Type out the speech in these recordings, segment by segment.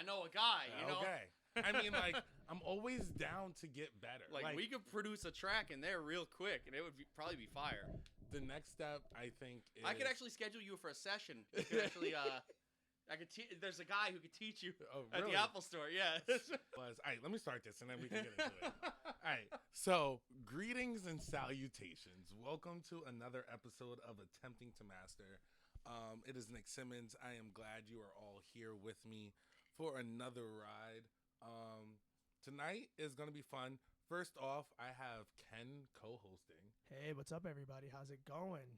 know a guy, you know? Okay. I mean, like, I'm always down to get better. Like, we could produce a track in there real quick, and it would probably be fire. The next step, I think, is... I could actually schedule you for a session. You could actually, there's a guy who could teach you at the Apple Store, yeah. All right, let me start this, and then we can get into it. All right, so greetings and salutations. Welcome to another episode of Attempting to Master. It is Nick Simmons. I am glad you are all here with me for another ride. Tonight is going to be fun. First off, I have Ken co-hosting. Hey, what's up, everybody? How's it going?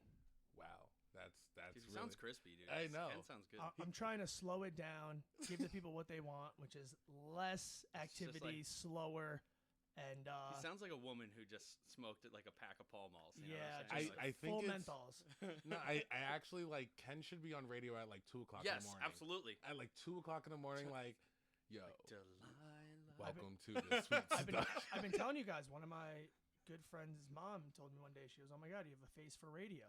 Wow, that's Dude, really... sounds crispy, dude. I know. Ken sounds good. I'm trying to slow it down, give the people what they want, which is less activity, slower, and He sounds like a woman who just smoked it like a pack of Pall Malls. You know yeah, what I'm saying? just I think full it's- menthols. No, I actually, like, Ken should be on radio at, like, 2 o'clock in the Yes, morning. absolutely. At, like, 2 o'clock in the morning, like, yo, Delilah. welcome to the sweet stuff. I've been telling you guys, one of my good friends' mom told me one day, she goes, "Oh my God, you have a face for radio."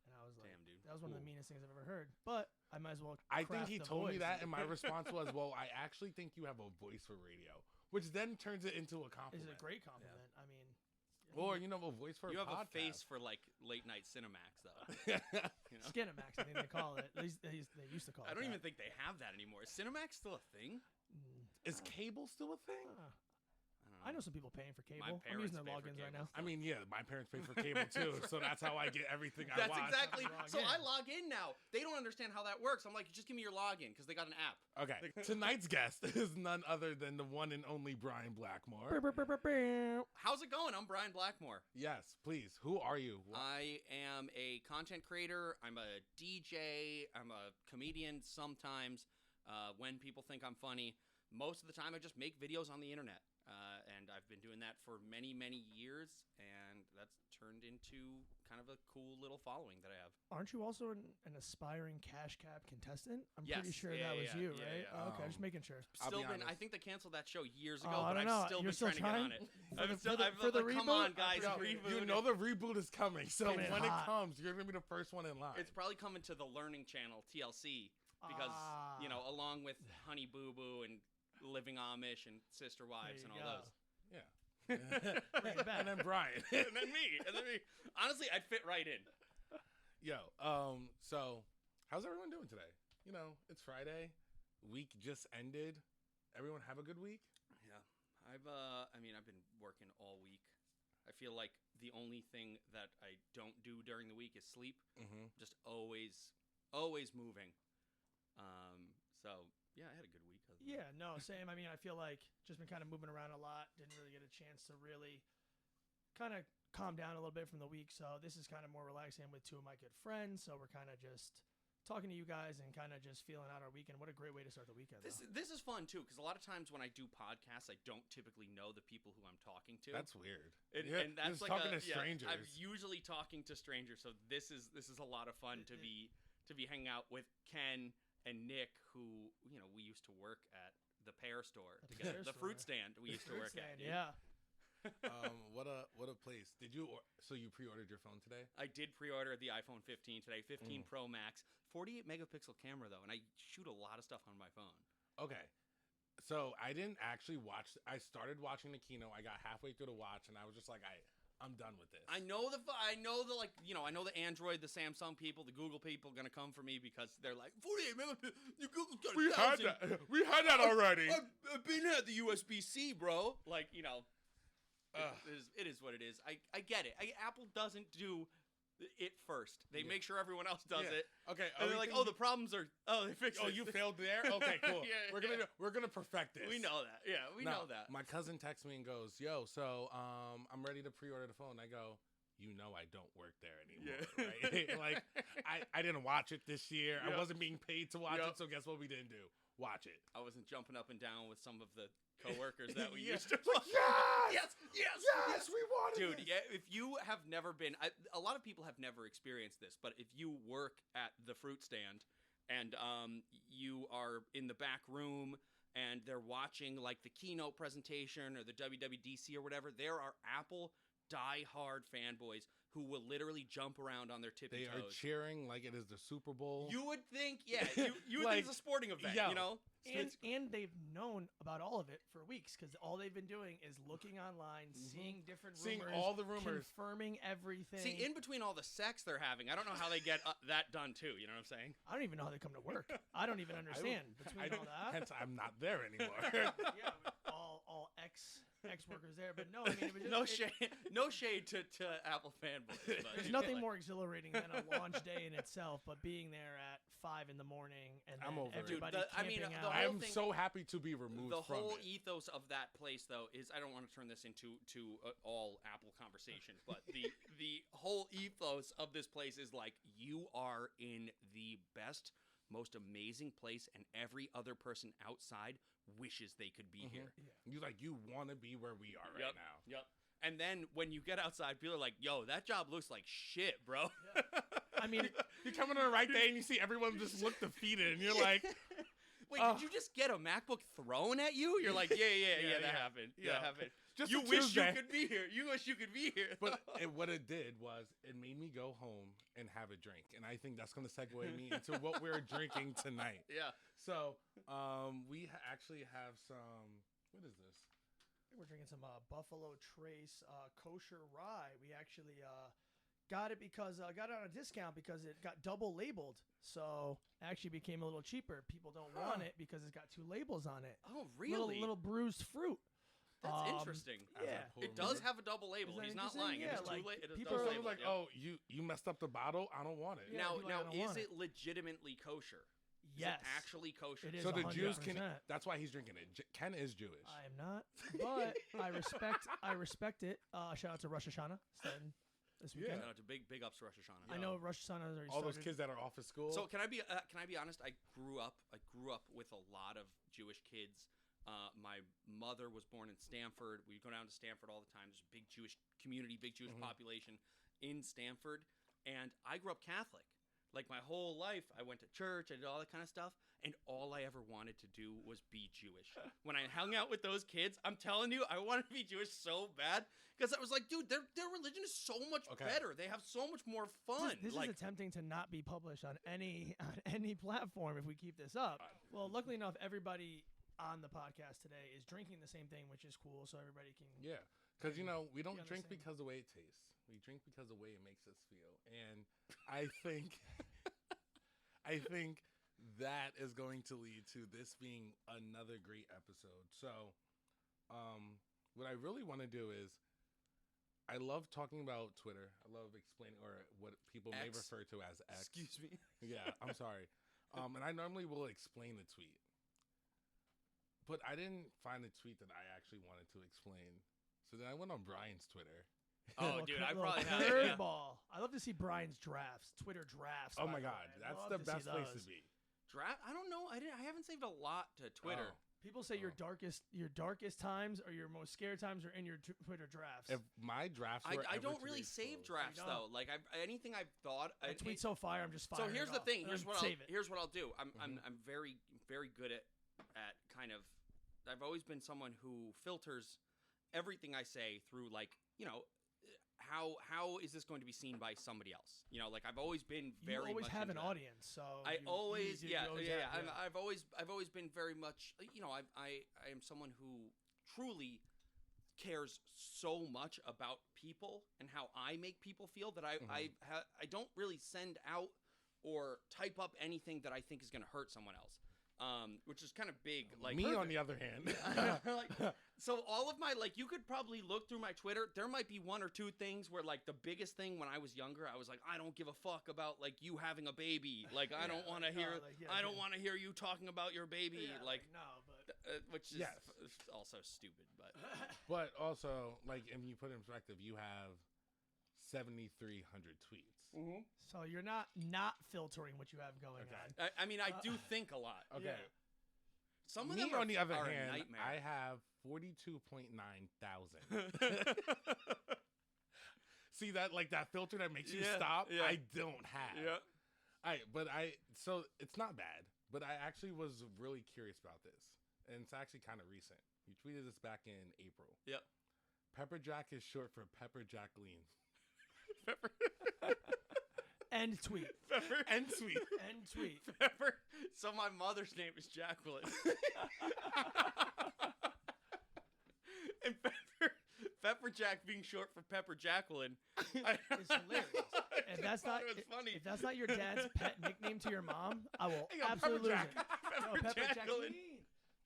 And I was like, Damn, dude. that was one of the meanest things I've ever heard. But I might as well I craft think he the told me voice. that, and my response was, well, I actually think you have a voice for radio, which then turns it into a It's compliment. a great compliment. I mean, Or, you know, a voice for You a have a podcast. face for, like, late-night Cinemax, though. Skinemax, I think they call it. At least they used to call it I don't that. even think they have that anymore. Is Cinemax still a thing? Is cable still a thing? I know some people paying for cable. My I'm parents using their pay for logins cable right now. I mean, yeah, my parents pay for cable too, so that's how I get everything I That's watch. exactly. So in. I log in now. They don't understand how that works. I'm like, just give me your login because they got an app. Okay, tonight's guest is none other than the one and only Brian Blackmore. How's it going? I'm Brian Blackmore. Yes, please. Who are you? I am a content creator. I'm a DJ. I'm a comedian sometimes when people think I'm funny. Most of the time, I just make videos on the internet. And I've been doing that for many, many years, and that's turned into kind of a cool little following that I have. Aren't you also an aspiring Cash Cab contestant? I'm Yes. pretty sure Yeah, that was yeah, you, yeah, right? yeah. Oh, okay, just making sure. I'll be Still been. I honest. think they canceled that show years ago, I but don't know. I've still You're been still trying to get on trying? it. I've still, the- I've for the like, come reboot? on, guys, Yo, reboot. you know the reboot is coming, so Coming in when hot. it comes, you're gonna be the first one in line. It's probably coming to the Learning Channel, TLC, because you know, along with Honey Boo Boo and Living Amish and Sister Wives There and you all go. those. Yeah. Bring it back. And then Brian. And then me. Honestly, I'd fit right in. Yo, so how's everyone doing today? You know, it's Friday. Week just ended. Everyone have a good week? Yeah, I've been working all week. I feel like the only thing that I don't do during the week is sleep. Mm-hmm. Just always moving. So yeah, I had a good week. Yeah, no, same. I mean, I feel like just been kind of moving around a lot. Didn't really get a chance to really kind of calm down a little bit from the week. So this is kind of more relaxing with two of my good friends. So we're kind of just talking to you guys and kind of just feeling out our weekend. What a great way to start the weekend. This is fun too, because a lot of times when I do podcasts, I don't typically know the people who I'm talking to. That's weird. And that's just like talking to strangers. I'm usually talking to strangers, so this is a lot of fun to be hanging out with Ken and Nick, who, you know, we used to work at the pear store together, the fruit stand we used to work at. Yeah. What a place. Did you so you pre-ordered your phone today? I did pre-order the iPhone 15 today, 15 Pro Max, 48 megapixel camera though, and I shoot a lot of stuff on my phone. Okay. So I didn't actually watch. I started watching the keynote. I got halfway through the watch, and I was just like, I'm done with this. I know the like, you know, I know the Android, the Samsung people, the Google people are gonna come for me because they're like 48 megapixel. Your Google's got 1,000. We had that already. I've been at the USB-C, bro. Like, you know, it is what it is. I get it. Apple doesn't do it first. They make sure everyone else does it. Okay. And they're like, oh, the problems are. Oh, they fixed it. Oh, you failed there. Okay, cool. Yeah, we're gonna perfect this. We know that. Yeah, we know that. My cousin texts me and goes, "Yo, so I'm ready to pre-order the phone." I go, "You know, I don't work there anymore, right? Like, I didn't watch it this year. I wasn't being paid to watch it. So guess what? We didn't do. Watch it. I wasn't jumping up and down with some of the coworkers that we used to. Like, yes, yes, we wanted dude. this. Yeah, if you have never been, a lot of people have never experienced this, but if you work at the fruit stand and you are in the back room and they're watching like the keynote presentation or the WWDC or whatever, there are Apple diehard fanboys who will literally jump around on their tippy They are toes. cheering like it is the Super Bowl. You would think, you would Like, think it's a sporting event, yo, you know? And they've known about all of it for weeks because all they've been doing is looking online, seeing different rumors, all the rumors, confirming everything. See, in between all the sex they're having, I don't know how they get that done too. You know what I'm saying? I don't even know how they come to work. I don't even understand between all that. Hence, I'm not there anymore. Yeah, with all ex workers there, but no, I mean, it was just, no shade to Apple fanboys. But there's nothing more exhilarating than a launch day in itself, but being there at 5 a.m. and I'm then over it. everybody Dude, I mean, camping the out. whole I'm thing- so happy to be removed the from whole it. ethos of that place, though, is I don't want to turn this into all Apple conversation, but the whole ethos of this place is like you are in the best, most amazing place, and every other person outside wishes they could be here. You want to be where we are right now. Yep. And then when you get outside, people are like, "Yo, that job looks like shit, bro." I mean, You come on the right day and you see everyone just look defeated, and you're like, Wait, did you just get a MacBook thrown at you? You're like, yeah, that happened. Yeah, that happened. Just You a wish you Tuesday. could be here. You wish you could be here. But what it did was it made me go home and have a drink, and I think that's going to segue me into what we're drinking tonight. Yeah. So, we actually have some. What is this? we're drinking some Buffalo Trace Kosher Rye. We actually got it because got it on a discount because it got double labeled, so it actually became a little cheaper. People don't want it because it's got 2 labels on it. Oh, really? Little bruised fruit. That's interesting. As I Yeah. pull It does them have a double label. Isn't that He's not interesting? lying. Yeah, it is like, too late. It is people So double I was label. like, oh, you messed up the bottle. I don't want it. Yeah. Now, people like, I don't is want it it. legitimately kosher? Yes. Is it actually kosher? It is So the Jews 100%. can. That's why he's drinking it. Ken is Jewish. I am not, but I respect it. Shout out to Rosh Hashanah starting this weekend. Shout out to big ups to Rosh Hashanah. I know Rosh Hashanah has already All those started. kids that are off of school. So can I be honest? I grew up with a lot of Jewish kids. My mother was born in Stanford. We go down to Stanford all the time. There's a big Jewish community, big Jewish population in Stanford, and I grew up Catholic. Like my whole life, I went to church, I did all that kind of stuff, and all I ever wanted to do was be Jewish. When I hung out with those kids, I'm telling you, I wanted to be Jewish so bad because I was like, dude, their religion is so much better. They have so much more fun. This is attempting to not be published on any platform if we keep this up. Well, luckily enough, everybody on the podcast today is drinking the same thing, which is cool, so everybody can. Yeah, because we don't on the drink same- because of the way it tastes. We drink because of the way it makes us feel, and I think, I think that is going to lead to this being another great episode. So, what I really want to do is, I love talking about Twitter. I love explaining, or what people may X. refer to as X. Excuse me. Yeah, I'm sorry. And I normally will explain the tweet. But I didn't find a tweet that I actually wanted to explain. So then I went on Brian's Twitter. Oh, dude, I Little probably have. Yeah. curveball. I love to see Brian's drafts, Twitter drafts. Oh by my the God, way. that's Love the to see best place to those. be. Draft? I don't know. I haven't saved a lot to Twitter. Oh. People say your darkest times or your most scared times are in your Twitter drafts. If my drafts were I ever don't to really be save exposed- drafts You though. Like anything I've thought. I tweet so fire, I'm just So firing here's it the off, thing. and Here's then what save it. Here's what I'll do. I'm very good at kind of. I've always been someone who filters everything I say through how is this going to be seen by somebody else? Like I've always been You very. always much have into an that. audience, so I you always, have. I've always been very much. I am someone who truly cares so much about people and how I make people feel that I don't really send out or type up anything that I think is going to hurt someone else. Which is kind of big. Like me, on the other hand, so all of my you could probably look through my Twitter. There might be 1 or 2 things where the biggest thing when I was younger, I was like, I don't give a fuck about you having a baby. I don't want to hear. I don't want to hear you talking about your baby. no, but Which is Yes. also stupid, but but also if you put it in perspective, you have 7,300 tweets. so you're not filtering what you have going on. I mean, I do think a lot. Okay. Yeah. Some of Me, them on the other are a hand, nightmare. I have 42.9 thousand. See that that filter that makes you Yeah, stop? yeah. I don't have. So it's not bad, but I actually was really curious about this, and it's actually kind of recent. You tweeted this back in April. Yep. Pepper Jack is short for Pepper Jacqueline. Pepper. And tweet. Pepper. And sweet. And tweet. Pepper. So my mother's name is Jacqueline. And Pepper Jack being short for Pepper Jacqueline. It's hilarious. If that's not it was funny. if that's not your dad's pet nickname to your mom, I will Hey, yo, absolutely lose Pepper it. Pepper Pepper Jack. Jacqueline.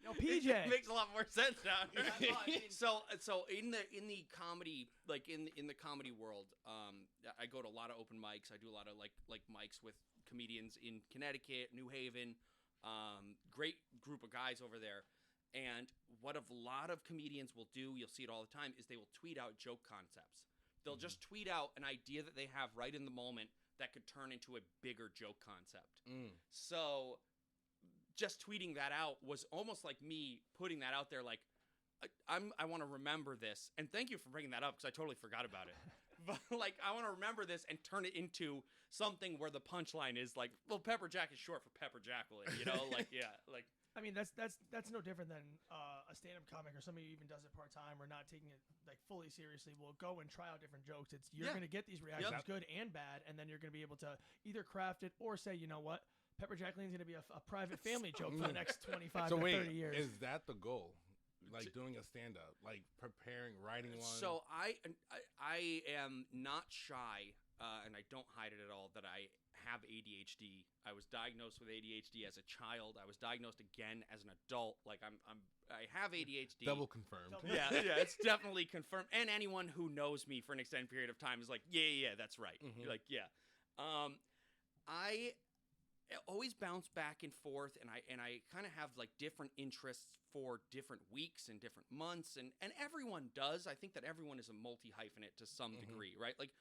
Yo, PJ. It makes a lot more sense now. I mean- So in the comedy, like in the comedy world, I go to a lot of open mics. I do a lot of like mics with comedians in Connecticut, New Haven. Great group of guys over there. And what a lot of comedians will do, you'll see it all the time, is they will tweet out joke concepts. They'll just tweet out an idea that they have right in the moment that could turn into a bigger joke concept. So just tweeting that out was almost like me putting that out there, like, I want to remember this. And thank you for bringing that up, because I totally forgot about it. But, like, I want to remember this and turn it into something where the punchline is like, well, Pepper Jack is short for Pepper Jacqueline, you know? Like, yeah, like. I mean, that's no different than a stand-up comic or somebody who even does it part-time or not taking it like fully seriously will go and try out different jokes. You're going to get these reactions, good and bad, and then you're going to be able to either craft it or say, you know what, Pepper Jacqueline's going to be a private family joke for the next 25 to 30 years. Is that the goal? Like doing a stand-up, like preparing, writing one? So I am not shy, and I don't hide it at all, that I have ADHD. I was diagnosed with ADHD as a child. I was diagnosed again as an adult. Like I have ADHD. Double confirmed. Yeah, it's definitely confirmed. And anyone who knows me for an extended period of time is like, yeah, that's right. Mhm. Like, yeah. I always bounce back and forth, and I kind of have like different interests for different weeks and different months, and everyone does. I think that everyone is a multi-hyphenate to some degree, right? Like,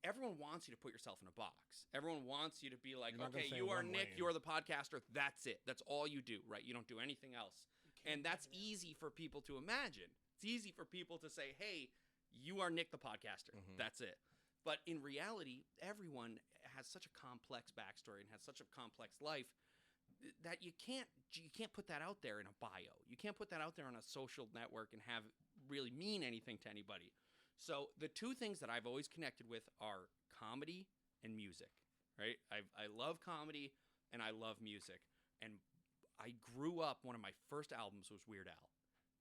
everyone wants you to put yourself in a box. Everyone wants you to be like, You're not gonna okay, stay you in are one Nick, lane. you're the podcaster, that's it. That's all you do, right? You don't do anything else. And that's easy for people to imagine. It's easy for people to say, hey, you are Nick the podcaster. Mhm. That's it. But in reality, everyone has such a complex backstory and has such a complex life that you can't put that out there in a bio. You can't put that out there on a social network and have it really mean anything to anybody. So the two things that I've always connected with are comedy and music, right? I love comedy and I love music. And I grew up, one of my first albums was Weird Al,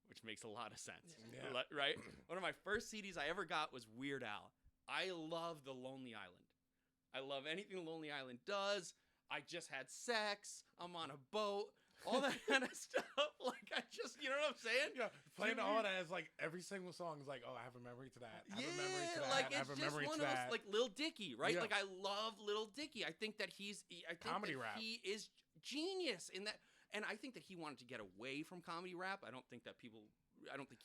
which makes a lot of sense, Yeah. right? One of my first CDs I ever got was Weird Al. I love The Lonely Island. I love anything The Lonely Island does. I just had sex. I'm on a boat. All that kind of stuff. Like, I just, you know what I'm saying? Yeah, playing all that as like every single song is like, oh, I have a memory to that. I have a memory to that. Like, I have it's a just memory one to of those, that. like Lil Dicky, right? Yeah. Like, I love Lil Dicky. I think that he is genius in that. And I think that he wanted to get away from comedy rap. I don't think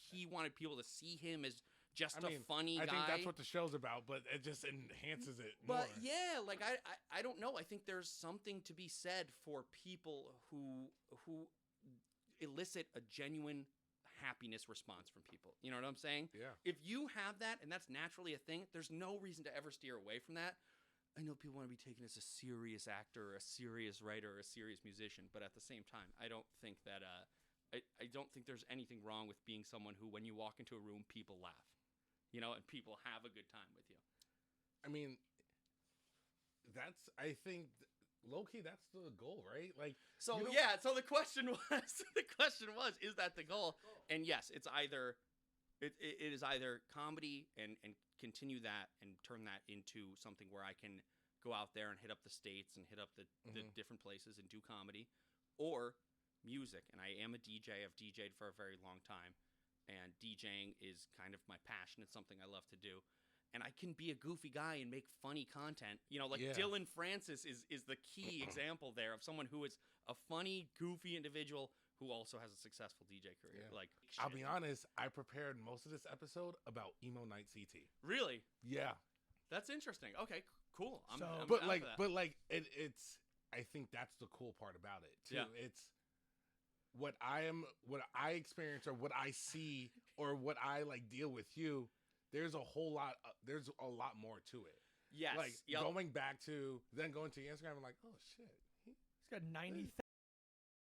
he wanted people to see him as just a funny guy. I think that's what the show's about, but it just enhances it more. But yeah, like I don't know. I think there's something to be said for people who elicit a genuine happiness response from people. You know what I'm saying? Yeah. If you have that and that's naturally a thing, there's no reason to ever steer away from that. I know people want to be taken as a serious actor, or a serious writer, or a serious musician, but at the same time, I don't think that I don't think there's anything wrong with being someone who, when you walk into a room, people laugh. You know, and people have a good time with you. I mean, I think, low-key, that's the goal, right? Like, So you don't- yeah, so the question was, is that the goal? And yes, it's either it is either comedy and continue that and turn that into something where I can go out there and hit up the states and hit up the different places and do comedy, or music. And I am a DJ. I've DJ'd for a very long time, and DJing is kind of my passion. It's something I love to do. And I can be a goofy guy and make funny content. You know, like Yeah. Dylan Francis is the key example there of someone who is a funny, goofy individual who also has a successful DJ career. Yeah. Like, I'll shit. be honest, I prepared most of this episode about Emo Night CT. Really? Yeah. That's interesting. Okay, cool. I'm But down like, for that. it's. I think that's the cool part about it too. Yeah. It's what I experience, or what I see, or what I like deal with you. There's a whole lot. There's a lot more to it. Yes. Like Yep. going back to then going to Instagram and like, oh shit, He's got 90,000